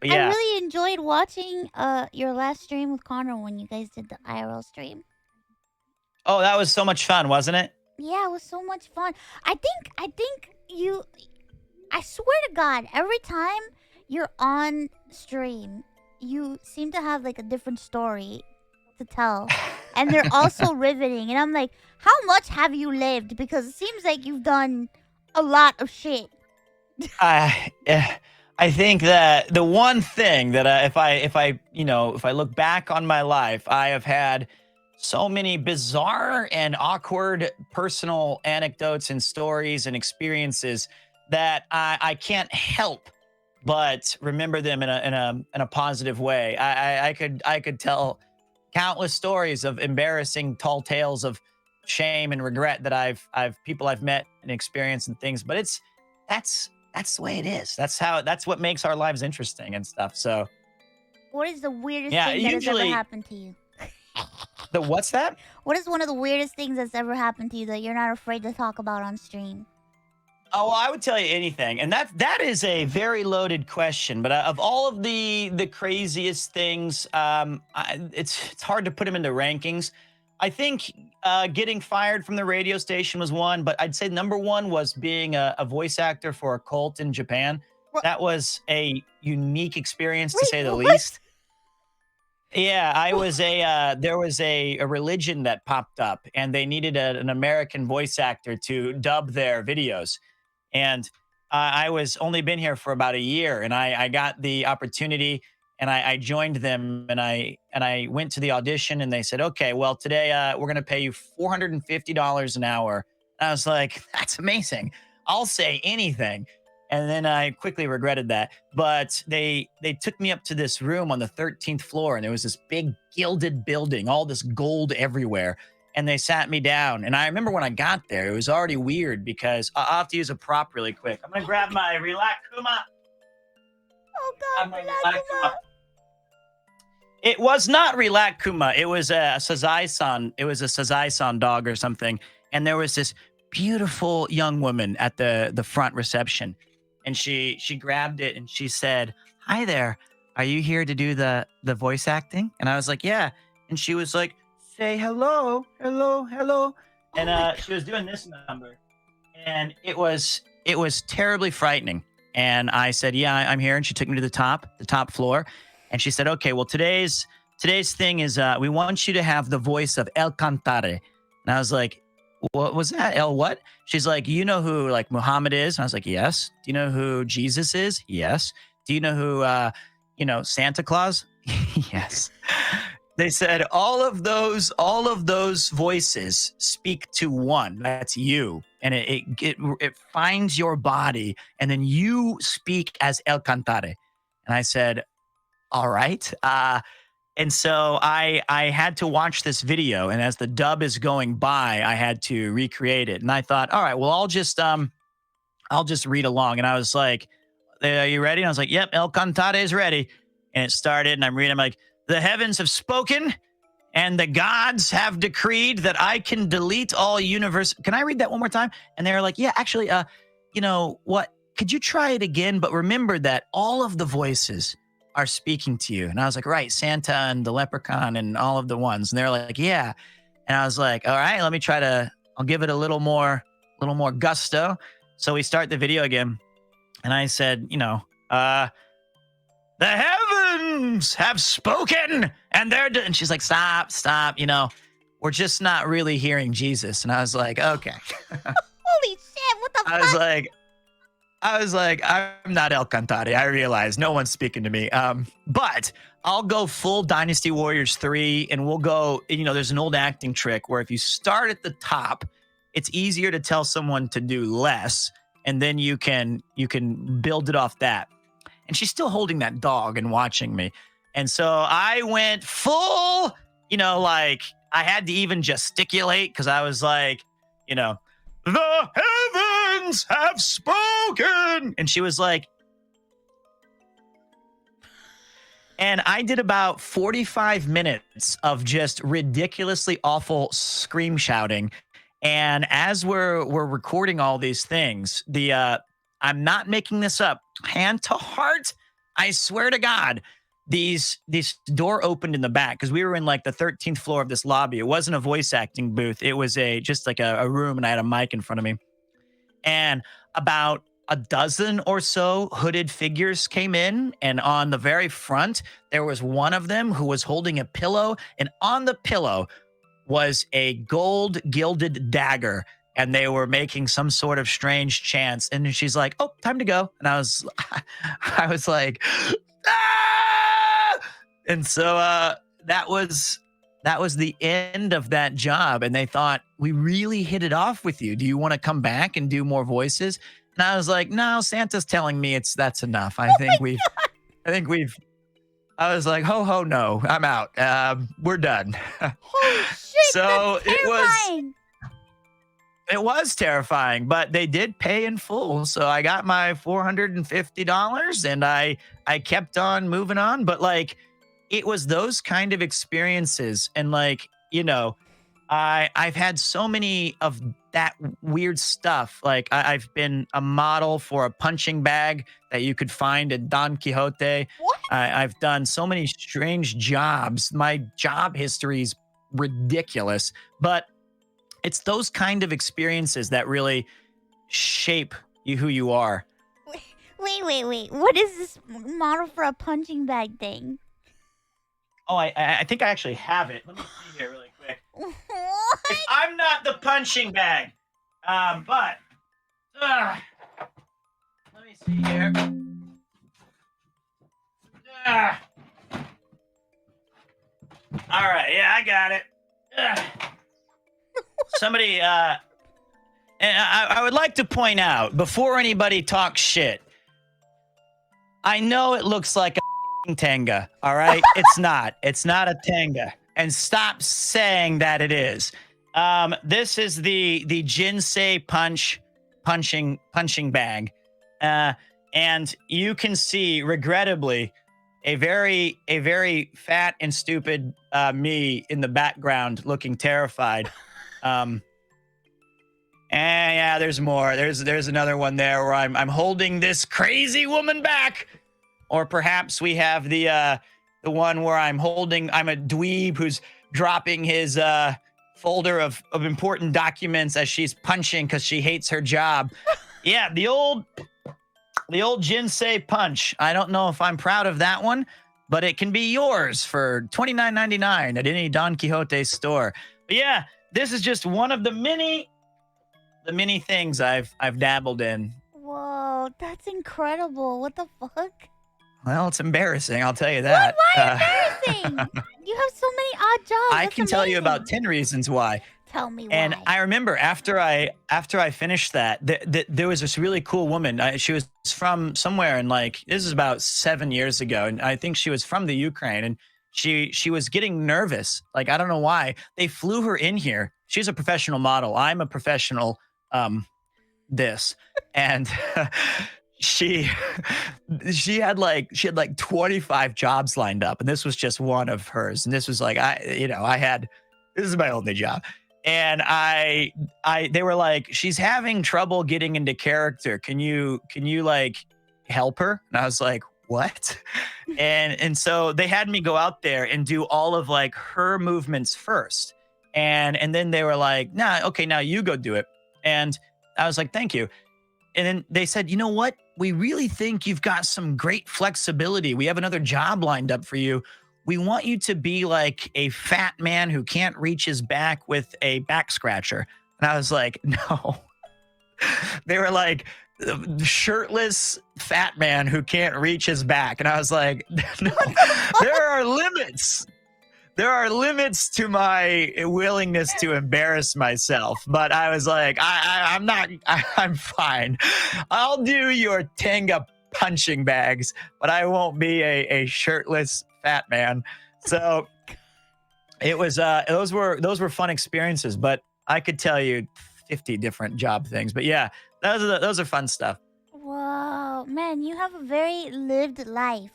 But I yeah. really enjoyed watching your last stream with Connor when you guys did the IRL stream. Oh, that was so much fun, wasn't it? Yeah, it was so much fun. I think you I swear to God, every time you're on stream, you seem to have like a different story to tell. And they're also riveting. And I'm like, how much have you lived? Because it seems like you've done a lot of shit. I I think that the one thing that if I look back on my life, I have had so many bizarre and awkward personal anecdotes and stories and experiences that I can't help but remember them in a positive way. I could tell countless stories of embarrassing tall tales of shame and regret that I've people I've met and experienced and things. But that's the way it is. That's what makes our lives interesting and stuff. So What is the weirdest yeah, thing that has ever usually happened to you? the what's that? What is one of the weirdest things that's ever happened to you that you're not afraid to talk about on stream? Oh, well, I would tell you anything, and that is a very loaded question. But of all of the craziest things, it's hard to put them into rankings. I think getting fired from the radio station was one, but I'd say number one was being a voice actor for a cult in Japan. What? That was a unique experience to Wait, say the what? least. Yeah, I was there was a religion that popped up, and they needed an American voice actor to dub their videos. And I was only been here for about a year, and I got the opportunity, and I joined them, and I went to the audition, and they said, okay, well today we're gonna pay you $450 an hour. And I was like, that's amazing. I'll say anything. And then I quickly regretted that. But they took me up to this room on the 13th floor, and there was this big gilded building, all this gold everywhere. And they sat me down. And I remember when I got there, it was already weird because I'll have to use a prop really quick. I'm gonna grab my Relaxuma. Oh God, Relaxuma. Blackuma. It was not Relaxuma. It was a Sazai-san. It was a Sazai-san dog or something. And there was this beautiful young woman at the front reception, and she grabbed it and she said, "Hi there, are you here to do the voice acting?" And I was like, "Yeah." And she was like, "Say hello, hello, hello." Oh And my God. she was doing this number, and it was terribly frightening. And I said, "Yeah, I'm here." And she took me to the top floor, and she said, "Okay, well today's thing is we want you to have the voice of El Cantare." And I was like, "What was that? El what?" She's like, "You know who like Muhammad is?" And I was like, "Yes." "Do you know who Jesus is?" "Yes." "Do you know who Santa Claus?" "Yes." They said all of those voices speak to one. That's you, and it finds your body, and then you speak as El Cantare. And I said, "All right." And so I had to watch this video, and as the dub is going by, I had to recreate it. And I thought, all right, well, I'll just read along. And I was like, "Are you ready?" And I was like, "Yep, El Cantare is ready." And it started, and I'm reading. I'm like, "The heavens have spoken, and the gods have decreed that I can delete all universe." Can I read that one more time? And they were like, "Yeah, actually, you know what? Could you try it again? But remember that all of the voices are speaking to you." And I was like, "Right, Santa and the leprechaun and all of the ones." And they're like, "Yeah." And I was like, "All right, let me try to. I'll give it a little more gusto." So we start the video again, and I said, "The heavens have spoken, and and she's like, "Stop, stop. We're just not really hearing Jesus." And I was like, "Okay." Holy shit! What the I was fuck? like, I'm not El Cantare. I realize no one's speaking to me. But I'll go full Dynasty Warriors 3, and we'll go, there's an old acting trick where if you start at the top, it's easier to tell someone to do less, and then you can build it off that. And she's still holding that dog and watching me. And so I went full, like I had to even gesticulate because I was like, "The heavens have spoken." And she was like, and I did about 45 minutes of just ridiculously awful scream shouting. And as we're recording all these things, I'm not making this up. Hand to heart, I swear to God, this door opened in the back because we were in like the 13th floor of this lobby. It wasn't a voice acting booth. It was a just like a room, and I had a mic in front of me. And about a dozen or so hooded figures came in, and on the very front there was one of them who was holding a pillow, and on the pillow was a gold gilded dagger, and they were making some sort of strange chants. And she's like, "Oh, time to go." And I was like, "Ah!" And so that was the end of that job. And they thought, "We really hit it off with you. Do you want to come back and do more voices?" And I was like, "No, Santa's telling me that's enough. I think we've I was like, "Ho ho no, I'm out. We're done." Holy shit, So that's terrifying. it was terrifying, but they did pay in full. So I got my $450, and I kept on moving on. But like, it was those kind of experiences, and like, I've had so many of that weird stuff. Like I've been a model for a punching bag that you could find at Don Quixote. What? I've done so many strange jobs. My job history is ridiculous, but it's those kind of experiences that really shape you who you are. Wait. What is this model for a punching bag thing? Oh, I think I actually have it. Let me see here really quick. What? I'm not the punching bag, but let me see here. All right, yeah, I got it. Somebody, and I would like to point out before anybody talks shit, I know it looks like a tanga, all right? It's not. It's not a tanga. And stop saying that it is. This is the Jinsei punching bag. And you can see, regrettably, a very fat and stupid me in the background looking terrified. And yeah, there's more. There's another one there where I'm holding this crazy woman back. Or perhaps we have the one where I'm a dweeb who's dropping his folder of important documents as she's punching because she hates her job. Yeah, the old Jinsei punch. I don't know if I'm proud of that one, but it can be yours for $29.99 at any Don Quixote store. But yeah, this is just one of the many things I've dabbled in. Whoa, that's incredible. What the fuck? Well, it's embarrassing, I'll tell you that. Why embarrassing? You have so many odd jobs. I That's can tell you amazing. about 10 reasons why. Tell me And why. I remember after I finished that, there was this really cool woman. She was from somewhere, and like this is about 7 years ago, and I think she was from the Ukraine, and she was getting nervous. Like I don't know why. They flew her in here. She's a professional model. I'm a professional and she had like 25 jobs lined up, and this was just one of hers. And this was like this is my only job. And they were like, "She's having trouble getting into character. Can you like help her?" And I was like, "What?" And so they had me go out there and do all of like her movements first. And then they were like, "Nah, okay, now you go do it." And I was like, "Thank you." And then they said, "You know what? We really think you've got some great flexibility. We have another job lined up for you. We want you to be like a fat man who can't reach his back with a back scratcher." And I was like, "No." They were like, "Shirtless fat man who can't reach his back." And I was like, "No, there are limits. There are limits to my willingness to embarrass myself." But I was like, I'm fine. I'll do your Tenga punching bags, but I won't be a shirtless fat man. So it was those were fun experiences, but I could tell you 50 different job things. But yeah, those are fun stuff. Whoa, man, you have a very lived life.